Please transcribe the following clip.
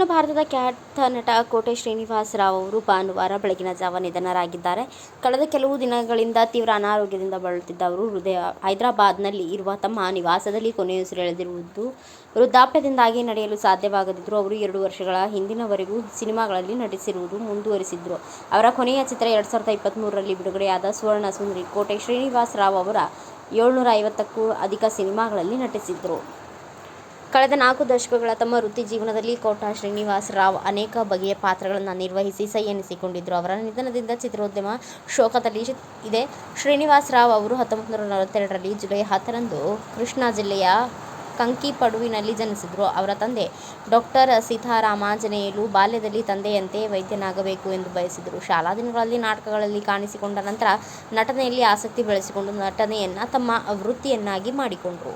ದಕ್ಷಿಣ ಭಾರತದ ಖ್ಯಾತ ನಟ ಕೋಟೆ ಶ್ರೀನಿವಾಸ ರಾವ್ ಅವರು ಭಾನುವಾರ ಬೆಳಗಿನ ಜಾವ ನಿಧನರಾಗಿದ್ದಾರೆ. ಕಳೆದ ಕೆಲವು ದಿನಗಳಿಂದ ತೀವ್ರ ಅನಾರೋಗ್ಯದಿಂದ ಬಳಲುತ್ತಿದ್ದ ಅವರು ಹೈದರಾಬಾದ್ನಲ್ಲಿ ಇರುವ ತಮ್ಮ ನಿವಾಸದಲ್ಲಿ ಕೊನೆಯುಸಿರೆಳೆದಿರುವುದು. ವೃದ್ಧಾಪ್ಯದಿಂದಾಗಿ ನಡೆಯಲು ಸಾಧ್ಯವಾಗದಿದ್ದರೂ ಅವರು 2 ವರ್ಷಗಳ ಹಿಂದಿನವರೆಗೂ ಸಿನಿಮಾಗಳಲ್ಲಿ ನಟಿಸಿರುವುದು ಮುಂದುವರಿಸಿದ್ರು. ಅವರ ಕೊನೆಯ ಚಿತ್ರ 2023ರಲ್ಲಿ ಬಿಡುಗಡೆಯಾದ ಸುವರ್ಣ ಸುಂದರಿ. ಕೋಟೆ ಶ್ರೀನಿವಾಸ ರಾವ್ ಅವರ 750ಕ್ಕೂ ಅಧಿಕ ಸಿನಿಮಾಗಳಲ್ಲಿ ನಟಿಸಿದ್ರು. ಕಳೆದ 4 ದಶಕಗಳ ತಮ್ಮ ವೃತ್ತಿ ಜೀವನದಲ್ಲಿ ಕೋಟಾ ಶ್ರೀನಿವಾಸ ರಾವ್ ಅನೇಕ ಬಗೆಯ ಪಾತ್ರಗಳನ್ನು ನಿರ್ವಹಿಸಿ ಸೈ ಎನಿಸಿಕೊಂಡಿದ್ರು. ಅವರ ನಿಧನದಿಂದ ಚಿತ್ರೋದ್ಯಮ ಶೋಕದಲ್ಲಿ ಇದೆ. ಶ್ರೀನಿವಾಸ ರಾವ್ ಅವರು 1942ರಲ್ಲಿ ಜುಲೈ 10ರಂದು ಕೃಷ್ಣಾ ಜಿಲ್ಲೆಯ ಕಂಕಿಪಡುವಿನಲ್ಲಿ ಜನಿಸಿದರು. ಅವರ ತಂದೆ ಡಾ. ಸೀತಾರಾಮಾಂಜನೇಯುಲು ಬಾಲ್ಯದಲ್ಲಿ ತಂದೆಯಂತೆ ವೈದ್ಯನಾಗಬೇಕು ಎಂದು ಬಯಸಿದರು. ಶಾಲಾ ದಿನಗಳಲ್ಲಿ ನಾಟಕಗಳಲ್ಲಿ ಕಾಣಿಸಿಕೊಂಡ ನಂತರ ನಟನೆಯಲ್ಲಿ ಆಸಕ್ತಿ ಬೆಳೆಸಿಕೊಂಡು ನಟನೆಯನ್ನು ತಮ್ಮ ವೃತ್ತಿಯನ್ನಾಗಿ ಮಾಡಿಕೊಂಡರು.